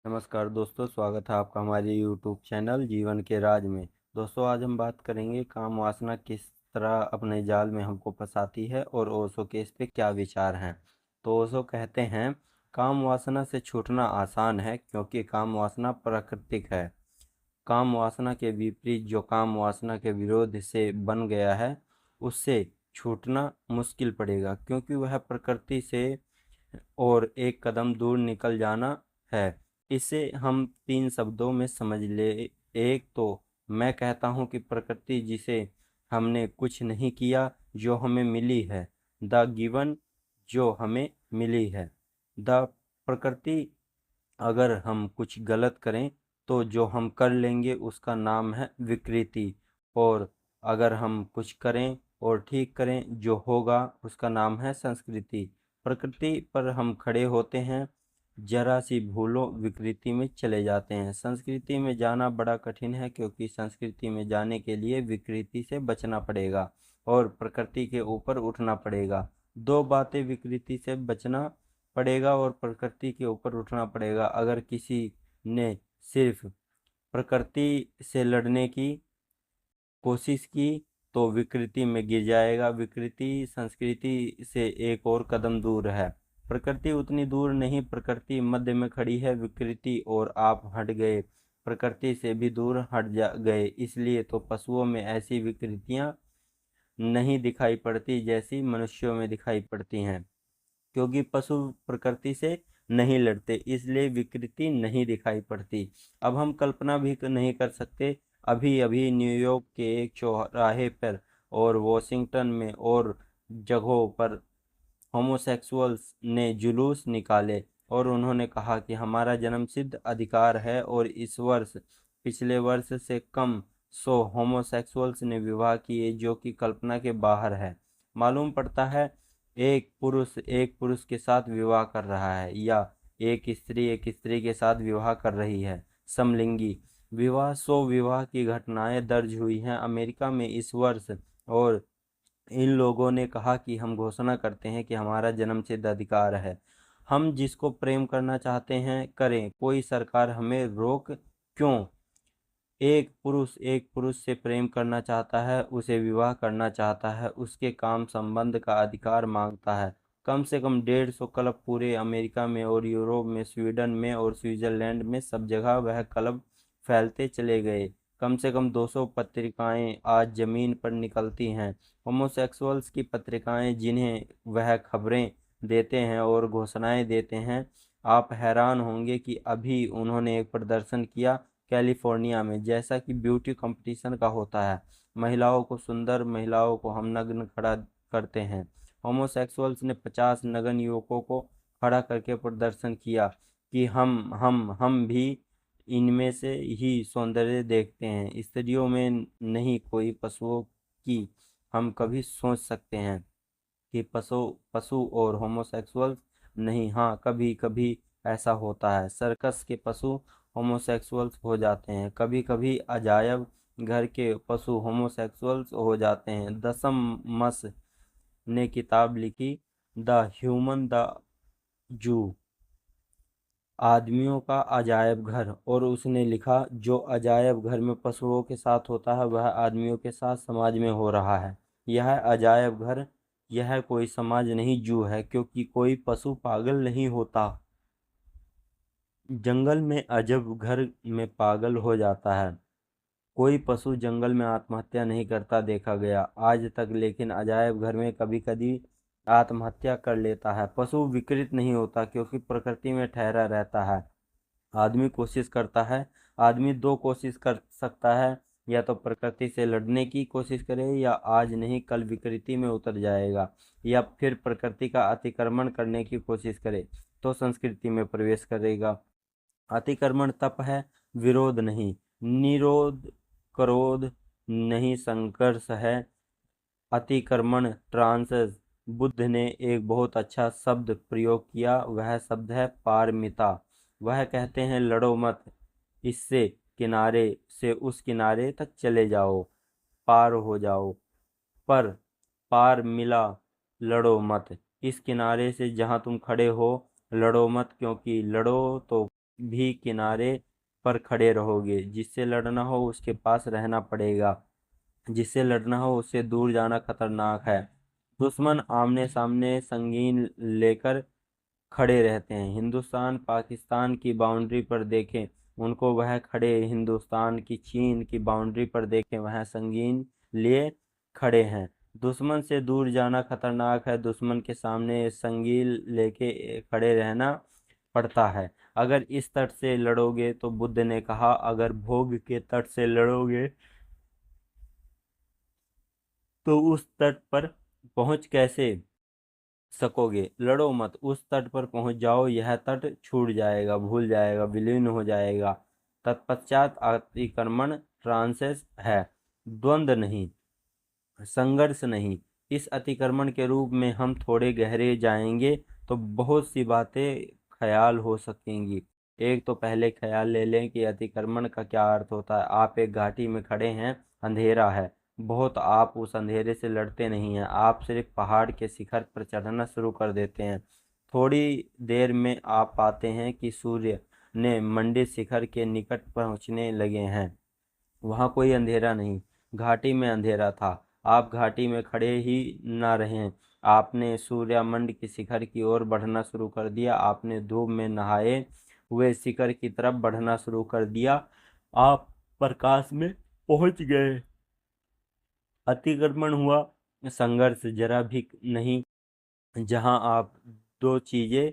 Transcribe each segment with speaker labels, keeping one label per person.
Speaker 1: नमस्कार दोस्तों, स्वागत है आपका हमारे यूट्यूब चैनल जीवन के राज में। दोस्तों, आज हम बात करेंगे काम वासना किस तरह अपने जाल में हमको फंसाती है और ओशो के इस पे क्या विचार हैं। तो ओशो कहते हैं, काम वासना से छूटना आसान है क्योंकि काम वासना प्राकृतिक है। काम वासना के विपरीत जो काम वासना के विरोध से बन गया है, उससे छूटना मुश्किल पड़ेगा क्योंकि वह प्रकृति से और एक कदम दूर निकल जाना है। इसे हम तीन शब्दों में समझ ले। एक तो मैं कहता हूँ कि प्रकृति जिसे हमने कुछ नहीं किया जो हमें मिली है, द गिवन जो हमें मिली है। द प्रकृति, अगर हम कुछ गलत करें तो जो हम कर लेंगे उसका नाम है विकृति, और अगर हम कुछ करें और ठीक करें जो होगा उसका नाम है संस्कृति। प्रकृति पर हम खड़े होते हैं, जरा सी भूलो विकृति में चले जाते हैं। संस्कृति में जाना बड़ा कठिन है क्योंकि संस्कृति में जाने के लिए विकृति से बचना पड़ेगा और प्रकृति के ऊपर उठना पड़ेगा। दो बातें, विकृति से बचना पड़ेगा और प्रकृति के ऊपर उठना पड़ेगा। अगर किसी ने सिर्फ प्रकृति से लड़ने की कोशिश की तो विकृति में गिर जाएगा। विकृति संस्कृति से एक और कदम दूर है। प्रकृति उतनी दूर नहीं, प्रकृति मध्य में खड़ी है। विकृति और आप हट गए, प्रकृति से भी दूर हट जा गए। इसलिए तो पशुओं में ऐसी विकृतियां नहीं दिखाई पड़ती जैसी मनुष्यों में दिखाई पड़ती हैं, क्योंकि पशु प्रकृति से नहीं लड़ते, इसलिए विकृति नहीं दिखाई पड़ती। अब हम कल्पना भी नहीं कर सकते, अभी अभी न्यूयॉर्क के एक चौराहे पर और वॉशिंगटन में और जगहों पर होमोसेक्सुअल्स ने जुलूस निकाले और उन्होंने कहा कि हमारा जन्मसिद्ध अधिकार है, और इस वर्ष पिछले वर्ष से कम 100 होमोसेक्सुअल्स ने विवाह किए, जो कि कल्पना के बाहर है। मालूम पड़ता है एक पुरुष के साथ विवाह कर रहा है, या एक स्त्री के साथ विवाह कर रही है। समलिंगी विवाह, 100 विवाह की घटनाएं दर्ज हुई हैं अमेरिका में इस वर्ष। और इन लोगों ने कहा कि हम घोषणा करते हैं कि हमारा जन्मसिद्ध अधिकार है, हम जिसको प्रेम करना चाहते हैं करें, कोई सरकार हमें रोक क्यों। एक पुरुष से प्रेम करना चाहता है, उसे विवाह करना चाहता है, उसके काम संबंध का अधिकार मांगता है। कम से कम 150 क्लब पूरे अमेरिका में और यूरोप में, स्वीडन में और स्विट्जरलैंड में, सब जगह वह क्लब फैलते चले गए। कम से कम 200 पत्रिकाएं आज जमीन पर निकलती हैं, होमोसेक्सुअल्स की पत्रिकाएं, जिन्हें वह खबरें देते हैं और घोषणाएं देते हैं। आप हैरान होंगे कि अभी उन्होंने एक प्रदर्शन किया कैलिफोर्निया में, जैसा कि ब्यूटी कंपटीशन का होता है। महिलाओं को, सुंदर महिलाओं को हम नग्न खड़ा करते हैं। होमोसेक्सुअल्स ने 50 नग्न युवकों को खड़ा करके प्रदर्शन किया कि हम भी इनमें से ही सौंदर्य देखते हैं, स्त्रियों में नहीं, कोई पशुओं की। हम कभी सोच सकते हैं कि पशु पशु और होमोसेक्सुअल नहीं। हाँ, कभी कभी ऐसा होता है, सर्कस के पशु होमोसेक्सुअल्स हो जाते हैं, कभी कभी अजायब घर के पशु होमोसेक्सुअल्स हो जाते हैं। दसम मस ने किताब लिखी, द ह्यूमन द जू, आदमियों का अजायब घर, और उसने लिखा जो अजायब घर में पशुओं के साथ होता है वह आदमियों के साथ समाज में हो रहा है। यह अजायब घर, यह कोई समाज नहीं, जू है, क्योंकि कोई पशु पागल नहीं होता। जंगल में अजब घर में पागल हो जाता है, कोई पशु जंगल में आत्महत्या नहीं करता देखा गया आज तक, लेकिन अजायब घर में कभी कभी आत्महत्या कर लेता है। पशु विकृत नहीं होता क्योंकि प्रकृति में ठहरा रहता है। आदमी कोशिश करता है, आदमी दो कोशिश कर सकता है, या तो प्रकृति से लड़ने की कोशिश करे, या आज नहीं कल विकृति में उतर जाएगा, या फिर प्रकृति का अतिक्रमण करने की कोशिश करे तो संस्कृति में प्रवेश करेगा। अतिक्रमण तप है, विरोध नहीं। निरोध क्रोध नहीं, संघर्ष है। अतिक्रमण ट्रांसेस। बुद्ध ने एक बहुत अच्छा शब्द प्रयोग किया, वह शब्द है पारमिता। वह कहते हैं लड़ो मत, इससे किनारे से उस किनारे तक चले जाओ, पार हो जाओ, पर पार मिला, लड़ो मत। इस किनारे से जहां तुम खड़े हो, लड़ो मत, क्योंकि लड़ो तो भी किनारे पर खड़े रहोगे। जिससे लड़ना हो उसके पास रहना पड़ेगा, जिससे लड़ना हो उससे दूर जाना खतरनाक है। दुश्मन आमने सामने संगीन लेकर खड़े रहते हैं। हिंदुस्तान पाकिस्तान की बाउंड्री पर देखें उनको वह खड़े, हिंदुस्तान की चीन की बाउंड्री पर देखें वह संगीन लिए खड़े हैं। दुश्मन से दूर जाना खतरनाक है, दुश्मन के सामने संगीन लेके खड़े रहना पड़ता है। अगर इस तट से लड़ोगे तो बुद्ध ने कहा, अगर भोग के तट से लड़ोगे तो उस तट पर पहुंच कैसे सकोगे। लड़ो मत, उस तट पर पहुंच जाओ, यह तट छूट जाएगा, भूल जाएगा, विलीन हो जाएगा। तत्पश्चात अतिक्रमण ट्रांसेस है, द्वंद्व नहीं, संघर्ष नहीं। इस अतिक्रमण के रूप में हम थोड़े गहरे जाएंगे तो बहुत सी बातें ख्याल हो सकेंगी। एक तो पहले ख्याल ले लें कि अतिक्रमण का क्या अर्थ होता है। आप एक घाटी में खड़े हैं, अंधेरा है बहुत, आप उस अंधेरे से लड़ते नहीं हैं, आप सिर्फ पहाड़ के शिखर पर चढ़ना शुरू कर देते हैं। थोड़ी देर में आप पाते हैं कि सूर्य ने मंडित शिखर के निकट पहुंचने लगे हैं। वहां कोई अंधेरा नहीं, घाटी में अंधेरा था। आप घाटी में खड़े ही न रहे, आपने सूर्यमंड की शिखर की ओर बढ़ना शुरू कर दिया। आपने धूप में नहाए हुए शिखर की तरफ बढ़ना शुरू कर दिया। आप प्रकाश में पहुंच गए। अतिक्रमण हुआ, संघर्ष जरा भी नहीं। जहां आप दो चीजें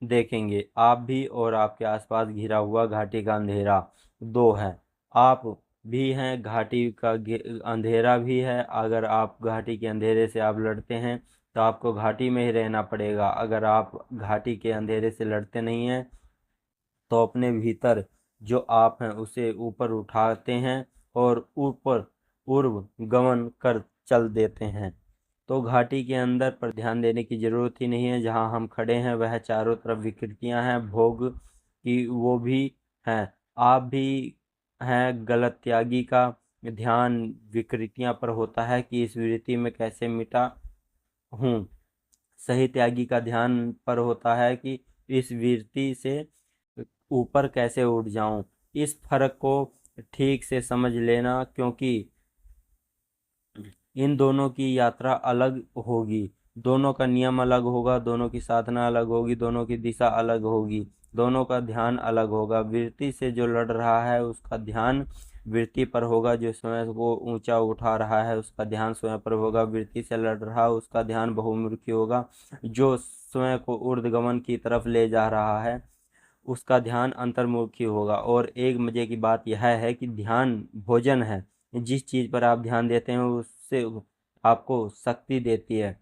Speaker 1: देखेंगे, आप भी और आपके आसपास घिरा हुआ घाटी का अंधेरा, दो है। आप भी हैं, घाटी का अंधेरा भी है। अगर आप घाटी के अंधेरे से आप लड़ते हैं तो आपको घाटी में ही रहना पड़ेगा। अगर आप घाटी के अंधेरे से लड़ते नहीं हैं तो अपने भीतर जो आप हैं उसे ऊपर उठाते हैं और ऊपर ऊर्व गमन कर चल देते हैं। तो घाटी के अंदर पर ध्यान देने की जरूरत ही नहीं है। जहाँ हम खड़े हैं वह चारों तरफ विकृतियां हैं, भोग की वो भी हैं। आप भी हैं। गलत त्यागी का ध्यान विकृतियां पर होता है कि इस विकृति में कैसे मिटा हूँ। सही त्यागी का ध्यान पर होता है कि इस विकृति से ऊपर कैसे उठ जाऊं। इस फर्क को ठीक से समझ लेना, क्योंकि इन दोनों की यात्रा अलग होगी, दोनों का नियम अलग होगा, दोनों की साधना अलग होगी, दोनों की दिशा अलग होगी, दोनों का ध्यान अलग होगा। वृत्ति से जो लड़ रहा है उसका ध्यान वृत्ति पर होगा, जो स्वयं को ऊंचा उठा रहा है उसका ध्यान स्वयं पर होगा। वृत्ति से लड़ रहा उसका ध्यान बहुमुखी होगा, जो स्वयं को ऊर्ध्वगमन की तरफ ले जा रहा है उसका ध्यान अंतर्मुखी होगा। और एक मजे की बात यह है कि ध्यान भोजन है। जिस चीज पर आप ध्यान देते हैं उससे आपको शक्ति देती है।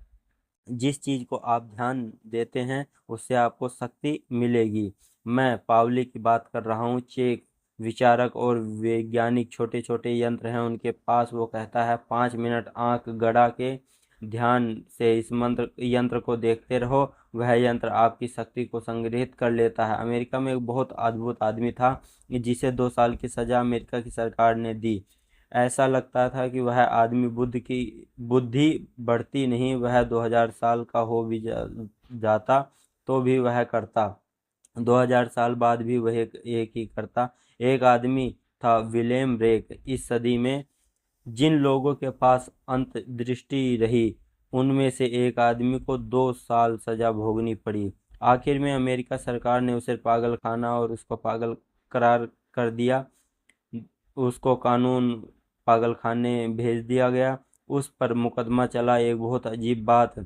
Speaker 1: जिस चीज को आप ध्यान देते हैं उससे आपको शक्ति मिलेगी। मैं पावली की बात कर रहा हूँ। चेक विचारक और वैज्ञानिक छोटे छोटे यंत्र हैं उनके पास। वो कहता है 5 मिनट आंख गड़ा के ध्यान से इस मंत्र यंत्र को देखते रहो, वह यंत्र आपकी शक्ति को संग्रहित कर लेता है। अमेरिका में एक बहुत अद्भुत आदमी था जिसे 2 साल की सजा अमेरिका की सरकार ने दी। ऐसा लगता था कि वह आदमी बुद्धि बढ़ती नहीं, वह 2000 साल का हो भी जाता तो भी वह करता, 2000 साल बाद भी वह एक ही करता। एक आदमी था विलेम रेक। इस सदी में जिन लोगों के पास अंतर्दृष्टि रही उनमें से एक आदमी को 2 साल सजा भोगनी पड़ी। आखिर में अमेरिका सरकार ने उसे पागल खाना और उसको पागल करार कर दिया। उसको कानून पागल खाने भेज दिया गया। उस पर मुकदमा चला। एक बहुत अजीब बात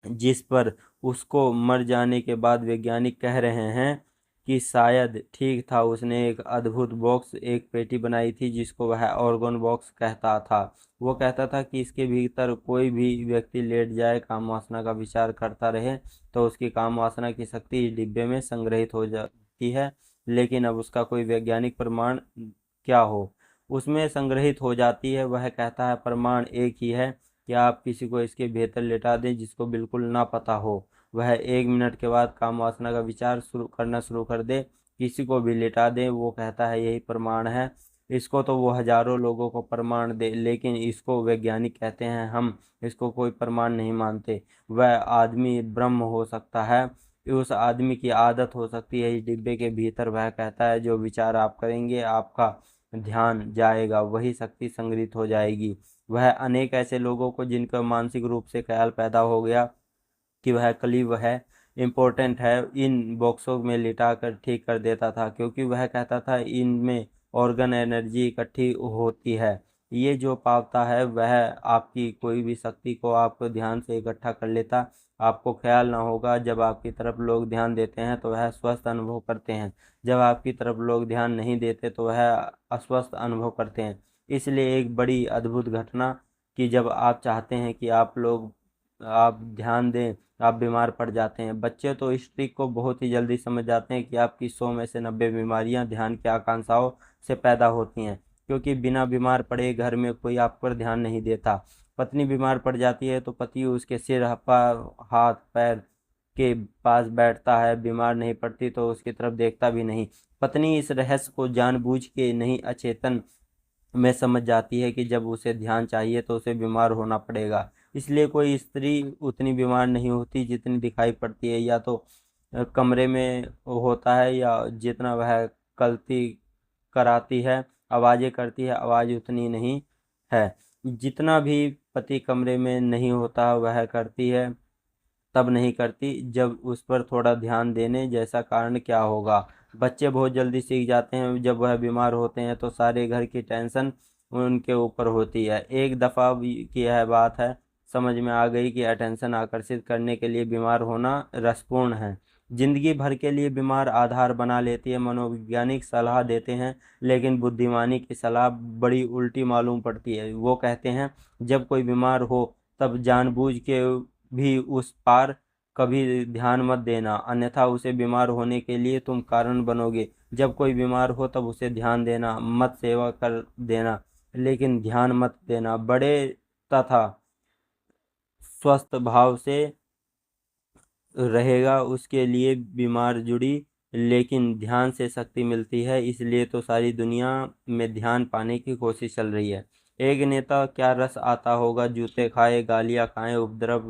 Speaker 1: जिस पर उसको मर जाने के बाद वैज्ञानिक कह रहे हैं कि शायद ठीक था। उसने एक अद्भुत बॉक्स, एक पेटी बनाई थी जिसको वह ऑर्गन बॉक्स कहता था। वो कहता था कि इसके भीतर कोई भी व्यक्ति लेट जाए, काम वासना का विचार करता रहे तो उसकी काम वासना की शक्ति इस डिब्बे में संग्रहित हो जाती है। लेकिन अब उसका कोई वैज्ञानिक प्रमाण क्या हो, उसमें संग्रहित हो जाती है। वह कहता है प्रमाण एक ही है कि आप किसी को इसके भीतर लेटा दें जिसको बिल्कुल ना पता हो, वह 1 मिनट के बाद काम वासना का विचार शुरू करना शुरू कर दे, किसी को भी लेटा दें। वो कहता है यही प्रमाण है। इसको तो वो हजारों लोगों को प्रमाण दे, लेकिन इसको वैज्ञानिक कहते हैं हम इसको कोई प्रमाण नहीं मानते। वह आदमी ब्रह्म हो सकता है, उस आदमी की आदत हो सकती है इस डिब्बे के भीतर। वह कहता है जो विचार आप करेंगे आपका ध्यान जाएगा, वही शक्ति संग्रहित हो जाएगी। वह अनेक ऐसे लोगों को जिनका मानसिक रूप से ख्याल पैदा हो गया कि वह कलीब है, इम्पोर्टेंट है, इन बॉक्सों में लिटा कर ठीक कर देता था, क्योंकि वह कहता था इनमें ऑर्गन एनर्जी इकट्ठी होती है। ये जो पावता है वह आपकी कोई भी शक्ति को आपको ध्यान से इकट्ठा कर लेता। आपको ख्याल ना होगा, जब आपकी तरफ लोग ध्यान देते हैं तो वह स्वस्थ अनुभव करते हैं, जब आपकी तरफ लोग ध्यान नहीं देते तो वह अस्वस्थ अनुभव करते हैं। इसलिए एक बड़ी अद्भुत घटना कि जब आप चाहते हैं कि आप ध्यान दें, आप बीमार पड़ जाते हैं। बच्चे तो इस ट्रिक को बहुत ही जल्दी समझ जाते हैं कि आपकी 100 में से 90 बीमारियां ध्यान की आकांक्षाओं से पैदा होती हैं, क्योंकि बिना बीमार पड़े घर में कोई आप पर ध्यान नहीं देता। पत्नी बीमार पड़ जाती है तो पति उसके सिर हाथ पैर के पास बैठता है, बीमार नहीं पड़ती तो उसकी तरफ देखता भी नहीं। पत्नी इस रहस्य को जानबूझ के नहीं, अचेतन में समझ जाती है कि जब उसे ध्यान चाहिए तो उसे बीमार होना पड़ेगा। इसलिए कोई स्त्री उतनी बीमार नहीं होती जितनी दिखाई पड़ती है। या तो कमरे में होता है, या जितना वह गलती कराती है, आवाज़ें करती है, आवाज़ उतनी नहीं है। जितना भी पति कमरे में नहीं होता वह करती है, तब नहीं करती जब उस पर थोड़ा ध्यान देने जैसा कारण क्या होगा। बच्चे बहुत जल्दी सीख जाते हैं, जब वह बीमार होते हैं तो सारे घर की टेंशन उनके ऊपर होती है। एक दफ़ा की यह बात है, समझ में आ गई कि अटेंशन आकर्षित करने के लिए बीमार होना रसपूर्ण है। जिंदगी भर के लिए बीमार आधार बना लेती है। मनोवैज्ञानिक सलाह देते हैं, लेकिन बुद्धिमानी की सलाह बड़ी उल्टी मालूम पड़ती है। वो कहते हैं जब कोई बीमार हो तब जानबूझ के भी उस पार कभी ध्यान मत देना, अन्यथा उसे बीमार होने के लिए तुम कारण बनोगे। जब कोई बीमार हो तब उसे ध्यान देना, मत सेवा कर देना, लेकिन ध्यान मत देना। बड़े तथा स्वस्थ भाव से रहेगा उसके लिए बीमार जुड़ी, लेकिन ध्यान से शक्ति मिलती है। इसलिए तो सारी दुनिया में ध्यान पाने की कोशिश चल रही है। एक नेता क्या रस आता होगा, जूते खाए, गालियां खाए, उपद्रव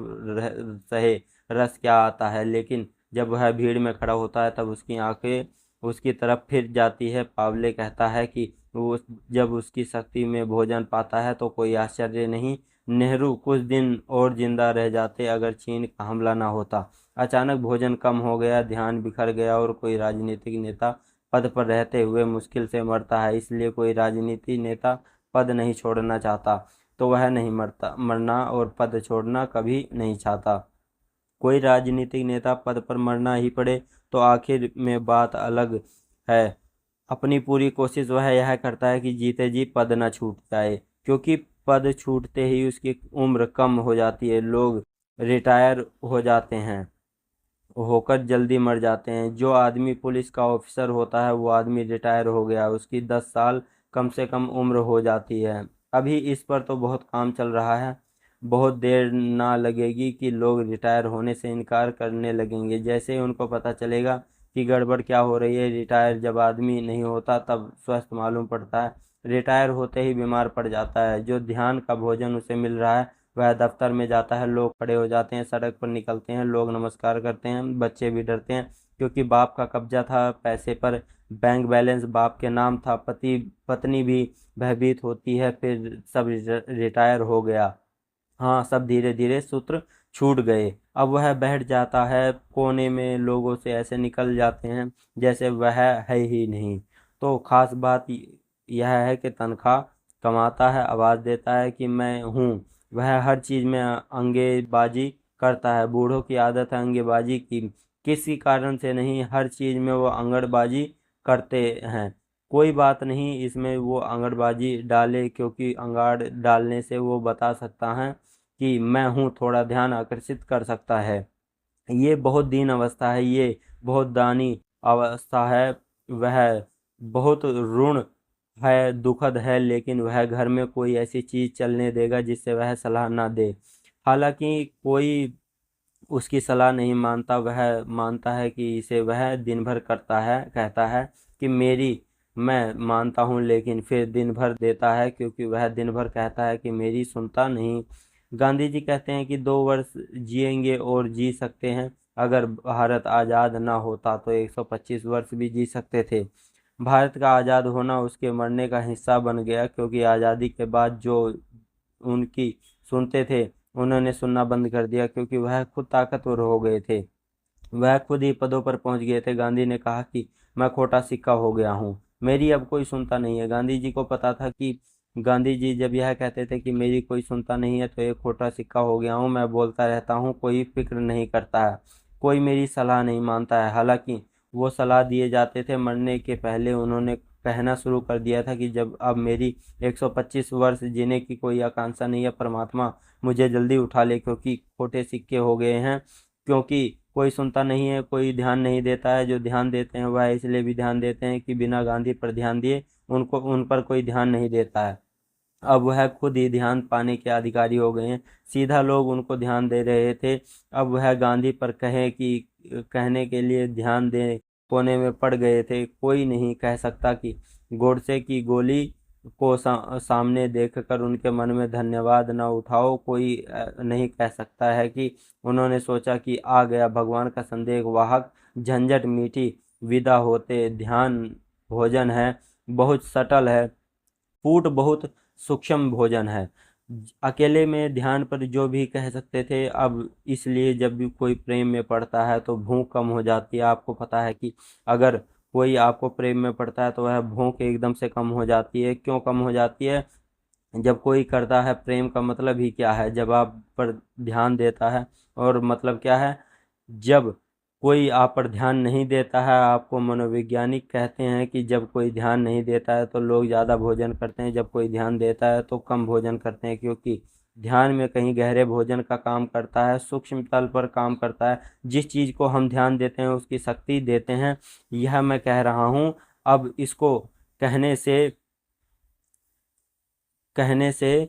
Speaker 1: सहे, रस क्या आता है। लेकिन जब वह भीड़ में खड़ा होता है तब उसकी आंखें उसकी तरफ फिर जाती है। पावले कहता है कि वो जब उसकी शक्ति में भोजन पाता है तो कोई आश्चर्य नहीं। नेहरू कुछ दिन और जिंदा रह जाते अगर चीन का हमला ना होता। अचानक भोजन कम हो गया, ध्यान बिखर गया, और कोई राजनीतिक नेता पद पर रहते हुए मुश्किल से मरता है। इसलिए कोई राजनीति नेता पद नहीं छोड़ना चाहता तो वह नहीं मरता, मरना और पद छोड़ना कभी नहीं चाहता। कोई राजनीतिक नेता पद पर मरना ही पड़े तो आखिर में बात अलग है। अपनी पूरी कोशिश वह यह करता है कि जीते जी पद न छूट जाए, क्योंकि पद छूटते ही उसकी उम्र कम हो जाती है, लोग रिटायर हो जाते हैं, होकर जल्दी मर जाते हैं। जो आदमी पुलिस का ऑफिसर होता है वो आदमी रिटायर हो गया, उसकी 10 साल कम से कम उम्र हो जाती है। अभी इस पर तो बहुत काम चल रहा है, बहुत देर ना लगेगी कि लोग रिटायर होने से इनकार करने लगेंगे। जैसे ही उनको पता चलेगा कि गड़बड़ क्या हो रही है, रिटायर जब आदमी नहीं होता तब स्वस्थ मालूम पड़ता है, रिटायर होते ही बीमार पड़ जाता है। जो ध्यान का भोजन उसे मिल रहा है वह दफ्तर में जाता है, लोग खड़े हो जाते हैं, सड़क पर निकलते हैं, लोग नमस्कार करते हैं, बच्चे भी डरते हैं, क्योंकि बाप का कब्जा था पैसे पर, बैंक बैलेंस बाप के नाम था। पति पत्नी भी भयभीत होती है, फिर सब रिटायर हो गया। हाँ, सब धीरे धीरे सूत्र छूट गए। अब वह बैठ जाता है कोने में, लोगों से ऐसे निकल जाते हैं जैसे वह है ही नहीं। तो खास बात यह है कि तनख्वाह कमाता है, आवाज़ देता है कि मैं हूँ। वह हर चीज़ में अंगेबाजी करता है। बूढ़ों की आदत है अंगेबाजी की, किसी कारण से नहीं, हर चीज़ में वो अंगड़बाजी करते हैं। कोई बात नहीं इसमें वो अंगड़बाजी डाले, क्योंकि अंगाड़ डालने से वो बता सकता है कि मैं हूँ, थोड़ा ध्यान आकर्षित कर सकता है। ये बहुत दीन अवस्था है, ये बहुत दानी अवस्था है। वह बहुत ऋण है, दुखद है, लेकिन वह घर में कोई ऐसी चीज चलने देगा जिससे वह सलाह ना दे। हालांकि कोई उसकी सलाह नहीं मानता, वह मानता है कि इसे वह दिन भर करता है, कहता है कि मेरी, मैं मानता हूँ, लेकिन फिर दिन भर देता है, क्योंकि वह दिन भर कहता है कि मेरी सुनता नहीं। गांधी जी कहते हैं कि 2 वर्ष जिएंगे और जी सकते हैं, अगर भारत आज़ाद न होता तो 125 वर्ष भी जी सकते थे। भारत का आज़ाद होना उसके मरने का हिस्सा बन गया, क्योंकि आज़ादी के बाद जो उनकी सुनते थे उन्होंने सुनना बंद कर दिया, क्योंकि वह खुद ताकतवर हो गए थे, वह खुद ही पदों पर पहुंच गए थे। गांधी ने कहा कि मैं खोटा सिक्का हो गया हूँ, मेरी अब कोई सुनता नहीं है। गांधी जी को पता था कि गांधी जी जब यह कहते थे कि मेरी कोई सुनता नहीं है तो ये खोटा सिक्का हो गया हूँ, मैं बोलता रहता हूँ, कोई फिक्र नहीं करता है, कोई मेरी सलाह नहीं मानता है। हालांकि वो सलाह दिए जाते थे। मरने के पहले उन्होंने कहना शुरू कर दिया था कि जब अब मेरी 125 वर्ष जीने की कोई आकांक्षा नहीं है, परमात्मा मुझे जल्दी उठा ले, क्योंकि खोटे सिक्के हो गए हैं, क्योंकि कोई सुनता नहीं है, कोई ध्यान नहीं देता है। जो ध्यान देते हैं वह इसलिए भी ध्यान देते हैं कि बिना गांधी पर ध्यान दिए उनको उन पर कोई ध्यान नहीं देता है। अब वह खुद ही ध्यान पाने के अधिकारी हो गए हैं, सीधा लोग उनको ध्यान दे रहे थे। अब वह गांधी पर कहने के लिए ध्यान दे कोने में पड़ गए थे। कोई नहीं कह सकता कि गोडसे की गोली को सामने देखकर उनके मन में धन्यवाद न उठाओ। कोई नहीं कह सकता है कि उन्होंने सोचा कि आ गया भगवान का संदेश वाहक, झंझट मीठी, विदा होते। ध्यान भोजन है, बहुत सटल है, फूड बहुत सूक्ष्म भोजन है। अकेले में ध्यान पर जो भी कह सकते थे, अब इसलिए जब भी कोई प्रेम में पड़ता है तो भूख कम हो जाती है। आपको पता है कि अगर कोई आपको प्रेम में पड़ता है तो वह भूख एकदम से कम हो जाती है। क्यों कम हो जाती है? जब कोई करता है, प्रेम का मतलब ही क्या है? जब आप पर ध्यान देता है। और मतलब क्या है? जब कोई आप पर ध्यान नहीं देता है, आपको मनोवैज्ञानिक कहते हैं कि जब कोई ध्यान नहीं देता है तो लोग ज़्यादा भोजन करते हैं, जब कोई ध्यान देता है तो कम भोजन करते हैं, क्योंकि ध्यान में कहीं गहरे भोजन का काम करता है, सूक्ष्म तल पर काम करता है। जिस चीज़ को हम ध्यान देते हैं उसकी शक्ति देते हैं, यह मैं कह रहा हूँ। अब इसको कहने से कहने से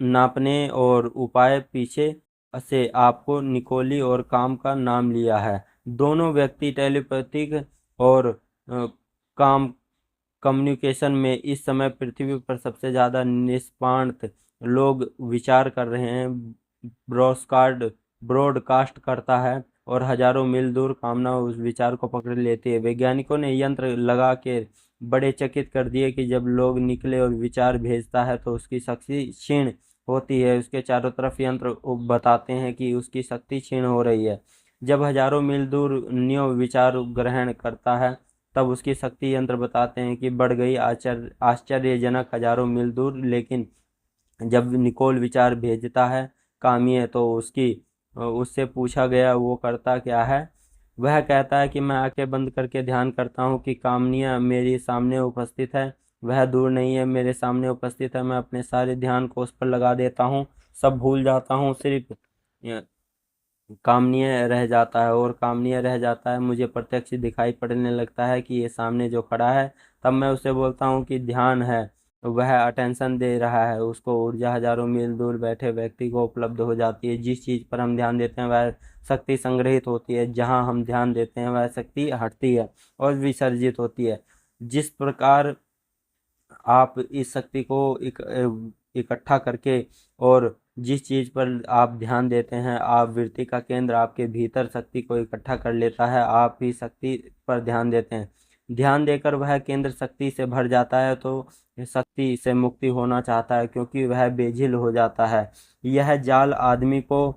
Speaker 1: नापने और उपाय पीछे से आपको निकोली और काम का नाम लिया है। दोनों व्यक्ति टेलीपैथिक और काम कम्युनिकेशन में इस समय पृथ्वी पर सबसे ज़्यादा निष्पांत लोग विचार कर रहे हैं। ब्रॉडकास्ट ब्रॉडकास्ट करता है और हजारों मील दूर कामना उस विचार को पकड़ लेती है। वैज्ञानिकों ने यंत्र लगा के बड़े चकित कर दिए कि जब लोग निकले और विचार भेजता है तो उसकी शक्ति क्षीण होती है। उसके चारों तरफ यंत्र बताते हैं कि उसकी शक्ति क्षीण हो रही है। जब हजारों मील दूर न्यू विचार ग्रहण करता है तब उसकी शक्ति यंत्र बताते हैं कि बढ़ गई। आश्चर्यजनक हजारों मील दूर। लेकिन जब निकोल विचार भेजता है कामिये तो उससे पूछा गया वो करता क्या है? वह कहता है कि मैं आंखें बंद करके ध्यान करता हूँ कि कामनिया मेरे सामने उपस्थित है। वह दूर नहीं है, मेरे सामने उपस्थित है। मैं अपने सारे ध्यान को उस पर लगा देता हूँ, सब भूल जाता हूँ, सिर्फ कामनीय रह जाता है। और कामनीय रह जाता है, मुझे प्रत्यक्ष दिखाई पड़ने लगता है कि ये सामने जो खड़ा है। तब मैं उसे बोलता हूँ कि ध्यान है, वह अटेंशन दे रहा है। उसको ऊर्जा हजारों मील दूर बैठे व्यक्ति को उपलब्ध हो जाती है। जिस चीज़ पर हम ध्यान देते हैं वह शक्ति संग्रहित होती है, जहाँ हम ध्यान देते हैं वह शक्ति हटती है और विसर्जित होती है। जिस प्रकार आप इस शक्ति को इकट्ठा करके और जिस चीज़ पर आप ध्यान देते हैं, आप वृत्ति का केंद्र आपके भीतर शक्ति को इकट्ठा कर लेता है। आप ही शक्ति पर ध्यान देते हैं, ध्यान देकर वह केंद्र शक्ति से भर जाता है तो शक्ति से मुक्ति होना चाहता है, क्योंकि वह बेझिल हो जाता है। यह जाल आदमी को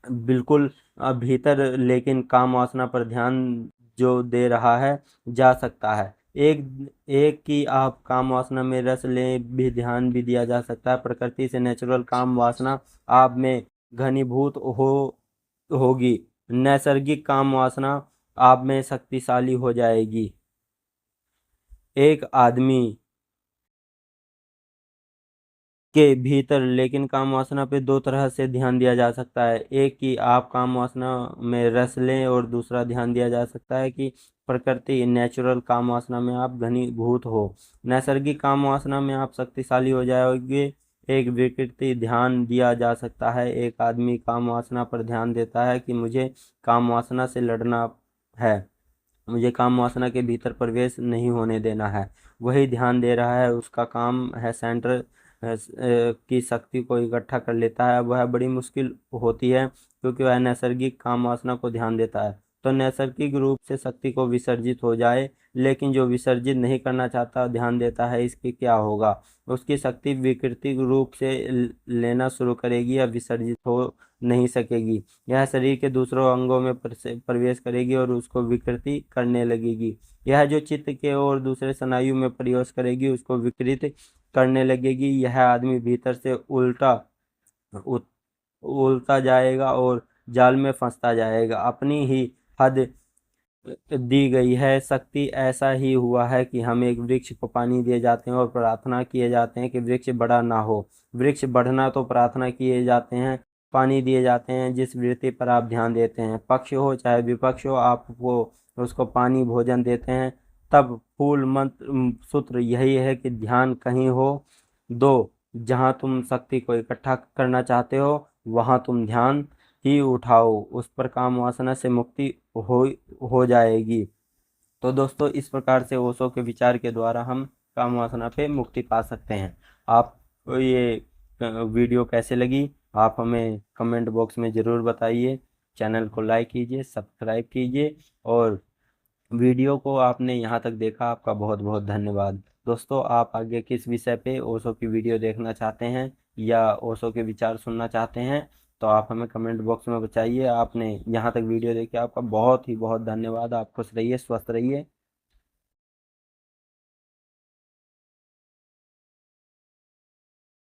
Speaker 1: बिल्कुल भीतर, लेकिन काम वासना पर ध्यान जो दे रहा है जा सकता है। एक एक की आप काम वासना में रस लें भी ध्यान भी दिया जा सकता है। प्रकृति से नेचुरल काम वासना आप में घनीभूत होगी। नैसर्गिक काम वासना आप में शक्तिशाली हो जाएगी। एक आदमी के भीतर लेकिन काम वासना पे दो तरह से ध्यान दिया जा सकता है। एक कि आप काम वासना में रस लें और दूसरा ध्यान दिया जा सकता है कि प्रकृति नेचुरल काम वासना में आप घनीभूत हो। नैसर्गिक काम वासना में आप शक्तिशाली हो जाओगे। एक विकृति ध्यान दिया जा सकता है। एक आदमी काम वासना पर ध्यान देता है कि मुझे काम वासना से लड़ना है, मुझे काम वासना के भीतर प्रवेश नहीं होने देना है। वही ध्यान दे रहा है, उसका काम है सेंटर की शक्ति को इकट्ठा कर लेता है वह बड़ी मुश्किल होती है, क्योंकि वह नैसर्गिक काम वासना को ध्यान देता है। तो नैसर्गिक रूप से शक्ति को विसर्जित हो जाए, लेकिन जो विसर्जित नहीं करना चाहता ध्यान देता है, इसके क्या होगा? उसकी शक्ति विकृति रूप से लेना शुरू करेगी या विसर्जित हो नहीं सकेगी। यह शरीर के दूसरों अंगों में प्रवेश करेगी और उसको विकृति करने लगेगी। यह जो चित्त के और दूसरे स्नायु में प्रवेश करेगी उसको विकृत करने लगेगी। यह आदमी भीतर से उलता जाएगा और जाल में फंसता जाएगा। अपनी ही हद दी गई है शक्ति। ऐसा ही हुआ है कि हम एक वृक्ष को पानी दिए जाते हैं और प्रार्थना किए जाते हैं कि वृक्ष बड़ा ना हो। वृक्ष बढ़ना तो प्रार्थना किए जाते हैं, पानी दिए जाते हैं जिस वृत्ति पर आप ध्यान देते हैं। पक्ष हो चाहे विपक्ष हो, आप वो उसको पानी भोजन देते हैं। तब फूल मंत्र सूत्र यही है कि ध्यान कहीं हो दो, जहाँ तुम शक्ति को इकट्ठा करना चाहते हो वहाँ तुम ध्यान ही उठाओ, उस पर काम वासना से मुक्ति हो हो जाएगी। तो दोस्तों, इस प्रकार से ओशो के विचार के द्वारा हम काम वासना पे मुक्ति पा सकते हैं। आप ये वीडियो कैसे लगी आप हमें कमेंट बॉक्स में ज़रूर बताइए। चैनल को लाइक कीजिए, सब्सक्राइब कीजिए, और वीडियो को आपने यहाँ तक देखा, आपका बहुत बहुत धन्यवाद। दोस्तों, आप आगे किस विषय पे ओशो की वीडियो देखना चाहते हैं या ओशो के विचार सुनना चाहते हैं, तो आप हमें कमेंट बॉक्स में बताइए। आपने यहाँ तक वीडियो देखी, आपका बहुत ही बहुत धन्यवाद। आप खुश रहिए, स्वस्थ रहिए।